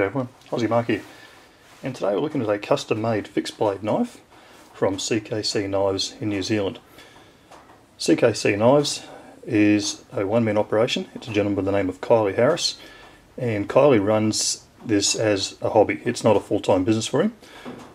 G'day everyone, Aussie Mark here, and today we're looking at a custom made fixed blade knife from cKc Knives in New Zealand. cKc Knives is a one-man operation. It's a gentleman by the name of Kyley Harris, and Kyley runs this as a hobby. It's not a full-time business for him.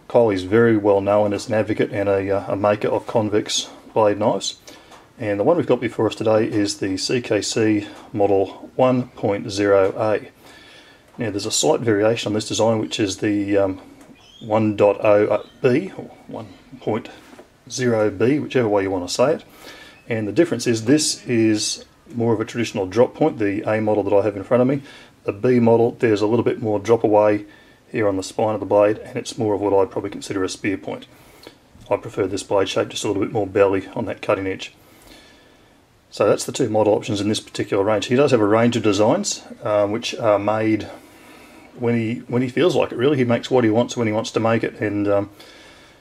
Kyley's very well known as an advocate and a maker of convex blade knives, and the one we've got before us today is the cKc model 1.0A. Now there's a slight variation on this design, which is the 1.0B or 1.0B, whichever way you want to say it. And the difference is this is more of a traditional drop point, the A model that I have in front of me. The B model, there's a little bit more drop away here on the spine of the blade, and it's more of what I'd probably consider a spear point. I prefer this blade shape, just a little bit more belly on that cutting edge. So that's the two model options in this particular range. He does have a range of designs which are made when he feels like it. Really, he makes what he wants when he wants to make it, and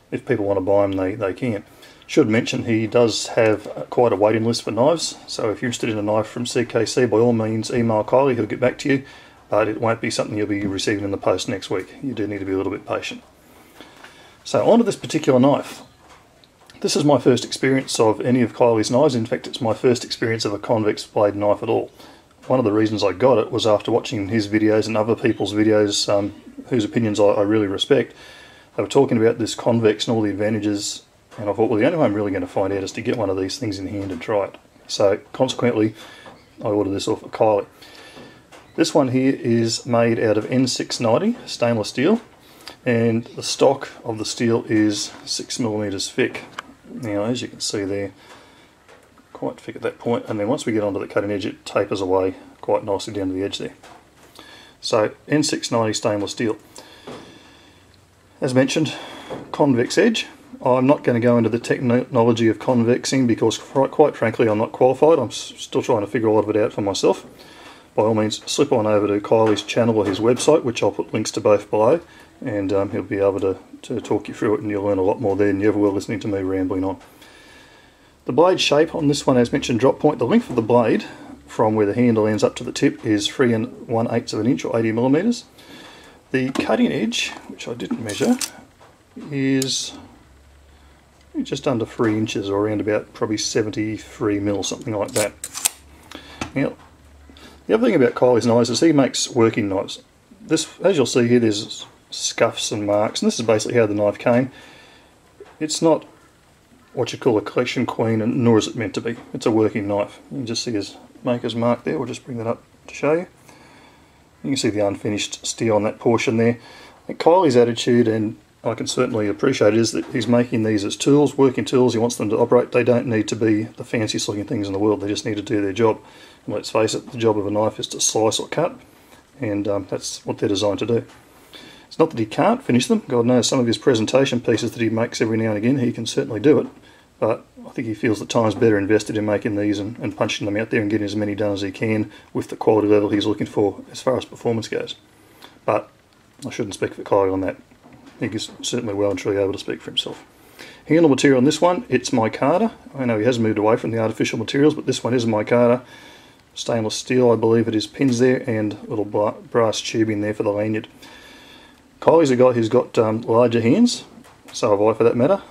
if people want to buy them, they can. Should mention he does have quite a waiting list for knives, so if you're interested in a knife from cKc, by all means email Kyley, he'll get back to you, but it won't be something you'll be receiving in the post next week. You do need to be a little bit patient. So on to this particular knife. This is my first experience of any of Kyley's knives. In fact, it's my first experience of a convex blade knife at all. One of the reasons I got it was after watching his videos and other people's videos whose opinions I really respect. They were talking about this convex and all the advantages, and I thought, well, the only way I'm really going to find out is to get one of these things in hand and try it. So consequently, I ordered this off of Kyley. This one here is made out of N690 stainless steel, and the stock of the steel is 6mm thick. Now, as you can see there, quite thick at that point, and then once we get onto the cutting edge, it tapers away quite nicely down to the edge there. So N690 stainless steel. As mentioned, convex edge. I'm not going to go into the technology of convexing because quite frankly I'm not qualified. I'm still trying to figure a lot of it out for myself. By all means, slip on over to Kyley's channel or his website, which I'll put links to both below, and he'll be able to talk you through it, and you'll learn a lot more there than you ever will listening to me rambling on. The blade shape on this one, as mentioned, drop point. The length of the blade from where the handle ends up to the tip is 3 1/8 of an inch, or 80mm. The cutting edge, which I didn't measure, is just under 3 inches, or around about probably 73mm, something like that. Now, the other thing about Kyley's knives is he makes working knives. This, as you'll see here, there's scuffs and marks, and this is basically how the knife came. It's not what you call a collection queen, and nor is it meant to be. It's a working knife. You can just see his maker's mark there. We'll just bring that up to show you. You can see the unfinished steel on that portion there. And Kyley's attitude, and I can certainly appreciate it, is that he's making these as tools, working tools. He wants them to operate. They don't need to be the fanciest looking things in the world. They just need to do their job. And let's face it, the job of a knife is to slice or cut, and that's what they're designed to do. It's not that he can't finish them. God knows some of his presentation pieces that he makes every now and again, he can certainly do it. But I think he feels that time's better invested in making these and punching them out there and getting as many done as he can with the quality level he's looking for as far as performance goes. But I shouldn't speak for Kyley on that. I think he's certainly well and truly able to speak for himself. Handle material on this one, it's micarta. I know he has moved away from the artificial materials, but this one is micarta. Stainless steel, I believe it is, pins there, and a little brass tubing there for the lanyard. Kyley's a guy who's got larger hands, so have I for that matter,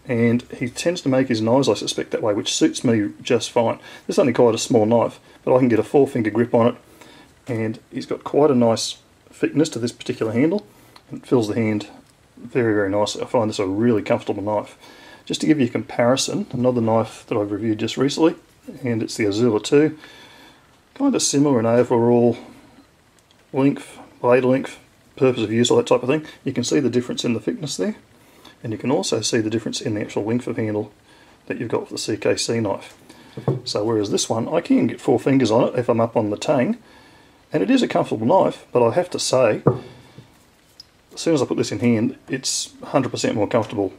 and he tends to make his knives, I suspect, that way, which suits me just fine. This is only quite a small knife, but I can get a 4-finger grip on it, and he's got quite a nice thickness to this particular handle, and it fills the hand very, very nicely. I find this a really comfortable knife. Just to give you a comparison, another knife that I've reviewed just recently, and it's the Izula II, kind of similar in overall length, blade length, purpose of use, all that type of thing. You can see the difference in the thickness there, and you can also see the difference in the actual length of handle that you've got for the cKc knife. So whereas this one, I can get 4 fingers on it if I'm up on the tang, and it is a comfortable knife, but I have to say, as soon as I put this in hand, it's 100% more comfortable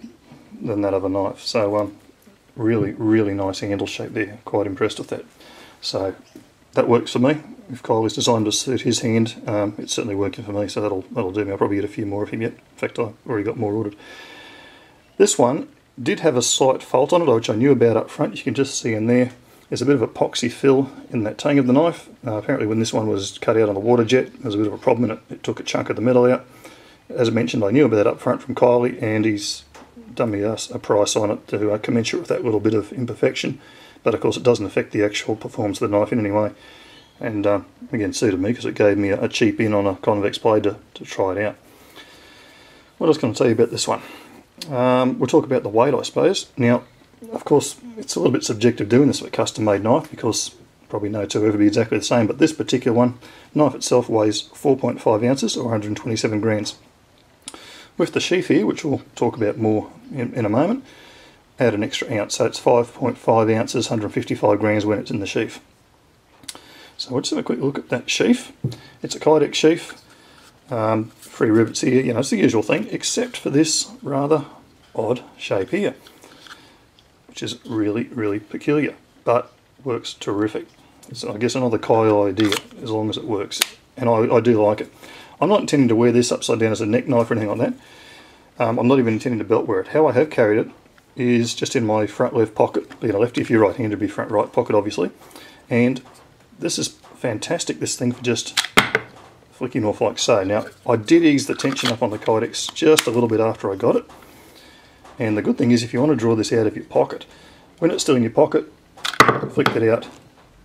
than that other knife. So really, really nice handle shape there. Quite impressed with that. So that works for me. If Kyley's designed to suit his hand, it's certainly working for me, so that'll do me. I'll probably get a few more of him yet. In fact, I've already got more ordered. This one did have a slight fault on it, which I knew about up front. You can just see in there There's a bit of epoxy fill in that tang of the knife. Apparently when this one was cut out on the water jet, there was a bit of a problem in it. It took a chunk of the metal out. As I mentioned, I knew about that up front from Kyley, and he's done me a price on it to commensurate with that little bit of imperfection. But of course it doesn't affect the actual performance of the knife in any way. And again, suited me because it gave me a cheap in on a convex blade to try it out. What else can I tell you about this one? We'll talk about the weight, I suppose. Now, of course, it's a little bit subjective doing this with a custom-made knife because probably no two will ever be exactly the same, but this particular one, knife itself weighs 4.5 ounces or 127 grams. With the sheath here, which we'll talk about more in a moment, add an extra ounce, so it's 5.5 ounces, 155 grams when it's in the sheath. So let's have a quick look at that sheath. It's a kydex sheath, 3 rivets here, you know, it's the usual thing, except for this rather odd shape here, which is really, really peculiar, but works terrific. It's, I guess, another Kyley idea, as long as it works, and I do like it. I'm not intending to wear this upside down as a neck knife or anything like that. I'm not even intending to belt wear it. How I have carried it is just in my front left pocket, you know, lefty if you're right-handed, it'd be front right pocket obviously, and this is fantastic, this thing, for just flicking off like so. Now, I did ease the tension up on the kydex just a little bit after I got it, and the good thing is if you want to draw this out of your pocket, when it's still in your pocket, flick that out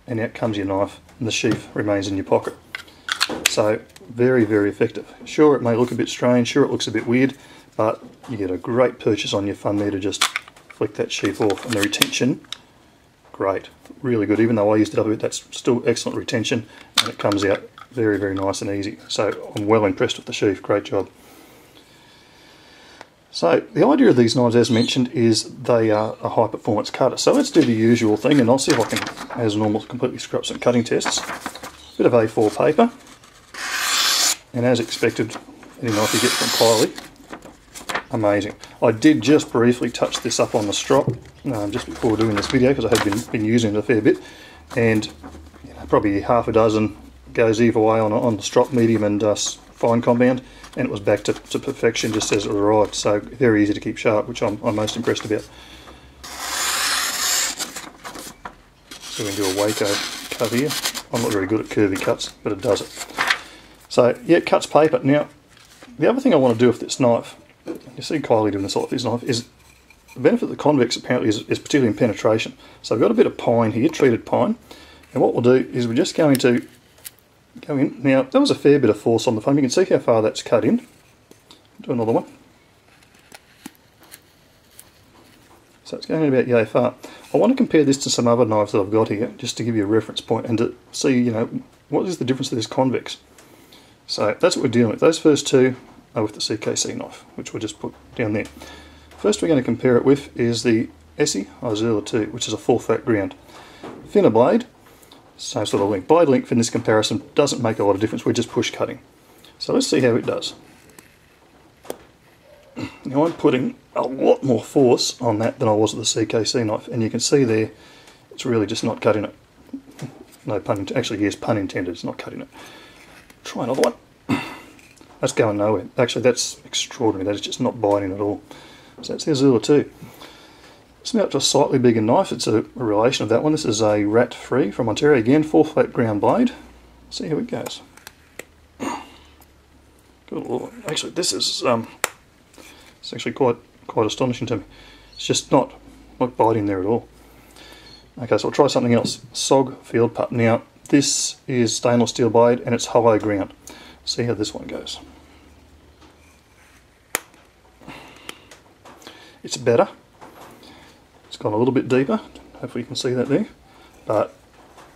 and out comes your knife and the sheath remains in your pocket. So very, very effective. Sure, it may look a bit strange, sure it looks a bit weird, but you get a great purchase on your thumb there to just flick that sheath off, and the retention, great, really good. Even though I used it up a bit, that's still excellent retention, and it comes out very, very nice and easy. So I'm well impressed with the sheath, great job. So the idea of these knives, as mentioned, is they are a high performance cutter. So let's do the usual thing, and I'll see if I can, as normal, completely screw up some cutting tests. Bit of A4 paper, and as expected, any knife you get from Kyley, amazing. I did just briefly touch this up on the strop just before doing this video, because I have been using it a fair bit, and you know, probably half a dozen goes either way on the strop, medium and fine compound, and it was back to perfection just as it arrived. So very easy to keep sharp, which I'm most impressed about. So we can do a Waco cut here. I'm not very good at curvy cuts, but it does it. So yeah, it cuts paper. Now, the other thing I want to do with this knife, you see Kyley doing this a lot with his knife, is the benefit of the convex apparently is particularly in penetration. So I've got a bit of pine here, treated pine, and what we'll do is we're just going to go in. Now, that was a fair bit of force on the foam. You can see how far that's cut in. Do another one. So it's going in about yay far. I want to compare this to some other knives that I've got here, just to give you a reference point and to see, you know, what is the difference of this convex. So that's what we're dealing with. Those first two are with the cKc knife, which we'll just put down there. First we're going to compare it with is the ESEE Izula II, which is a full fat ground. Thinner blade, same sort of length. Blade length in this comparison doesn't make a lot of difference, we're just push cutting. So let's see how it does. Now I'm putting a lot more force on that than I was with the cKc knife, and you can see there it's really just not cutting it. No pun intended, actually yes, pun intended, it's not cutting it. Try another one. That's going nowhere. Actually that's extraordinary, that is just not biting at all. So that's the Izula II. Let's move up to a slightly bigger knife. It's a relation of that one. This is a Rat Free from Ontario. Again, full flat ground blade. Let's see how it goes. Good Lord. Actually, this is it's actually quite astonishing to me. It's just not biting there at all. Okay, so I'll try something else. SOG field putt. Now, this is stainless steel blade and it's hollow ground. See how this one goes. It's better. It's gone a little bit deeper. Hopefully you can see that there. But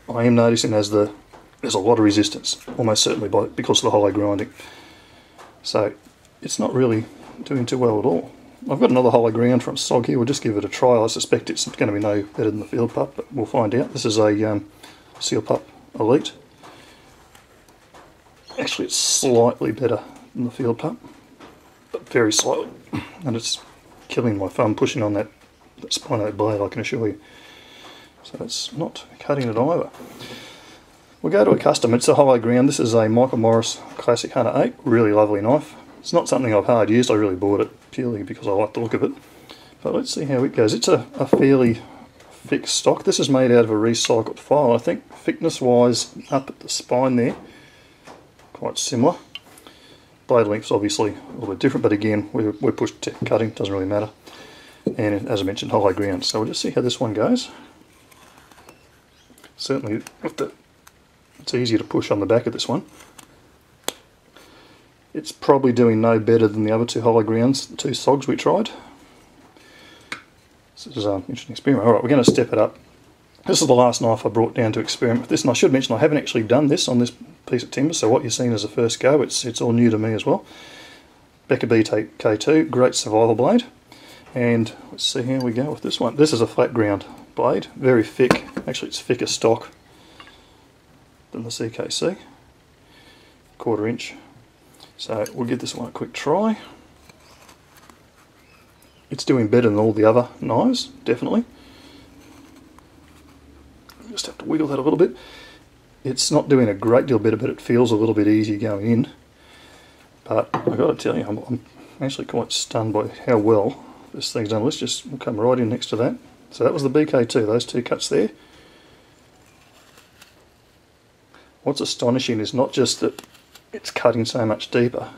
I am noticing there's a lot of resistance, almost certainly because of the hollow grinding. So it's not really doing too well at all. I've got another hollow ground from SOG here. We'll just give it a try. I suspect it's going to be no better than the field pup, but we'll find out. This is a Seal Pup Elite. Actually, it's slightly better than the field pup, but very slightly. And it's killing my thumb pushing on that spino blade, I can assure you. So it's not cutting it either. We'll go to a custom. It's a hollow ground. This is a Michael Morris Classic Hunter 8. Really lovely knife. It's not something I've hard used. I really bought it purely because I like the look of it. But let's see how it goes. It's a fairly thick stock. This is made out of a recycled file. I think thickness wise up at the spine there, quite similar. Blade length's obviously a little bit different, but again we're pushed to cutting, doesn't really matter. And as I mentioned, hollow ground. So we'll just see how this one goes. Certainly it's easier to push on the back of this one. It's probably doing no better than the other two hollow grounds, the two SOGs we tried. This is an interesting experiment. Alright, we're going to step it up. This is the last knife I brought down to experiment with this, and I should mention I haven't actually done this on this piece of timber, so what you're seeing is a first go. It's all new to me as well. Becker BK2, great survival blade. And let's see how we go with this one. This is a flat ground blade, very thick. Actually, it's thicker stock than the cKc, 1/4 inch. So we'll give this one a quick try. It's doing better than all the other knives, definitely. Just have to wiggle that a little bit. It's not doing a great deal better, but it feels a little bit easier going in. But I've got to tell you, I'm actually quite stunned by how well this thing's done. We'll come right in next to that. So that was the BK2, those two cuts there. What's astonishing is not just that it's cutting so much deeper,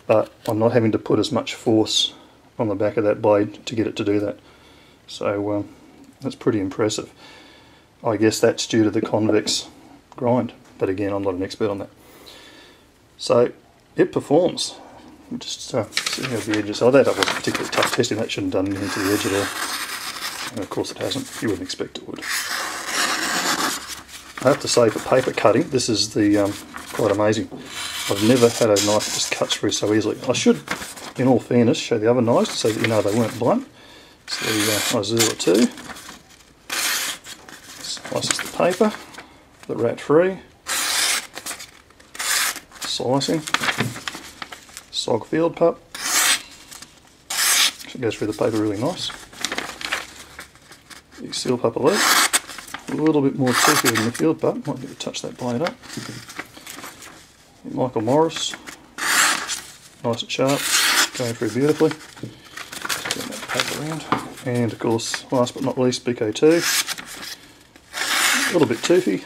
but I'm not having to put as much force on the back of that blade to get it to do that. So that's pretty impressive. I guess that's due to the convex grind, but again, I'm not an expert on that. So it performs. Just see how the edges. Oh, that wasn't particularly tough testing. That shouldn't have done anything to the edge at all. And of course it hasn't. You wouldn't expect it would. I have to say, for paper cutting, this is quite amazing. I've never had a knife that just cuts through so easily. I should, in all fairness, show the other knives so that you know they weren't blunt. It's the Izula II. Slices the paper, the rat free. Slicing. SOG field pup. Actually goes through the paper really nice. The seal pup elite. A little bit more toothy than the field pup. Might need to touch that blade up. Michael Morris. Nice and sharp. Going through beautifully. Turn that paper around. And of course, last but not least, BK2. A little bit toothy.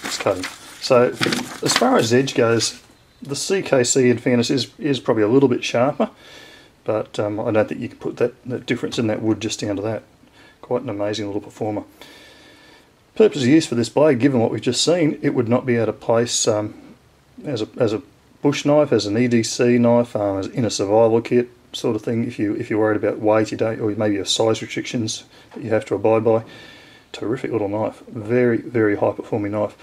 It's cutting. So as far as edge goes, the cKc, in fairness, is probably a little bit sharper, but I don't think you can put that difference in that wood just down to that. Quite an amazing little performer. Purpose of use for this blade, given what we've just seen, it would not be out of place as a bush knife, as an EDC knife, as in a survival kit sort of thing. If you're worried about weight, you don't, or maybe your size restrictions that you have to abide by. Terrific little knife. Very, very high performing knife.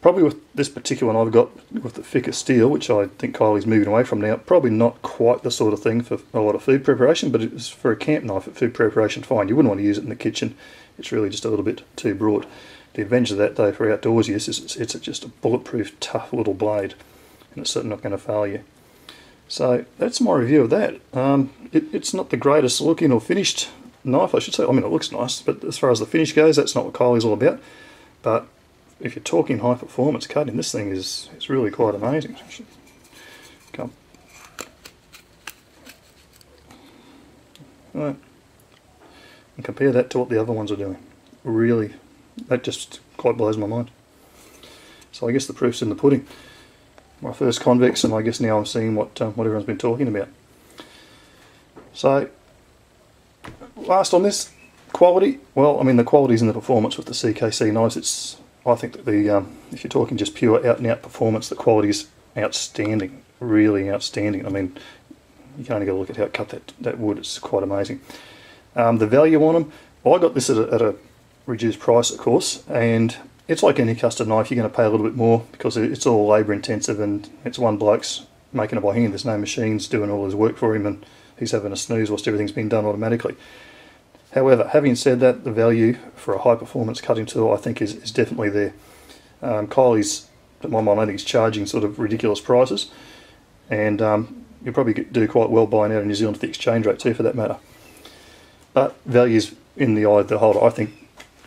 Probably with this particular one I've got with the thicker steel, which I think Kyley's moving away from now, probably not quite the sort of thing for a lot of food preparation, but it's for a camp knife at food preparation, fine. You wouldn't want to use it in the kitchen. It's really just a little bit too broad. The advantage of that, though, for outdoors use is it's just a bulletproof, tough little blade, and it's certainly not going to fail you. So that's my review of that. It's not the greatest looking or finished knife, I should say. I mean, it looks nice, but as far as the finish goes, that's not what Kyley's all about. But if you're talking high performance cutting, this thing is really quite amazing. Come. Right. And compare that to what the other ones are doing. Really, that just quite blows my mind. So I guess the proof's in the pudding. My first convex, and I guess now I'm seeing what everyone's been talking about. So, last on this, quality. Well, I mean, the quality's in the performance with the cKc knives. I think that if you're talking just pure out and out performance, the quality is outstanding, really outstanding. I mean, you can only go look at how it cut that wood. It's quite amazing. The value on them, well, I got this at a reduced price, of course, and it's like any custom knife. You're going to pay a little bit more because it's all labour intensive, and it's one bloke's making it by hand. There's no machines doing all his work for him, and he's having a snooze whilst everything's been done automatically. However, having said that, the value for a high performance cutting tool I think is definitely there. Kyley's, at my mind, I think he's charging sort of ridiculous prices, and you'll probably do quite well buying out in New Zealand for the exchange rate too, for that matter. But value's in the eye of the beholder. I think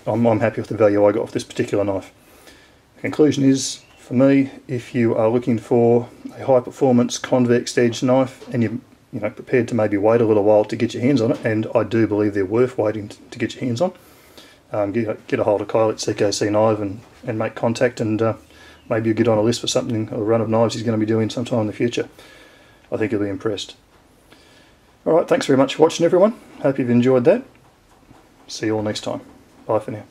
I'm happy with the value I got with this particular knife. The conclusion is, for me, if you are looking for a high performance convex edge knife and prepared to maybe wait a little while to get your hands on it, and I do believe they're worth waiting to get your hands on. Get a hold of Kyley at cKc Knife and make contact, and maybe you'll get on a list for something, a run of knives he's going to be doing sometime in the future. I think you'll be impressed. Alright, thanks very much for watching, everyone. Hope you've enjoyed that. See you all next time. Bye for now.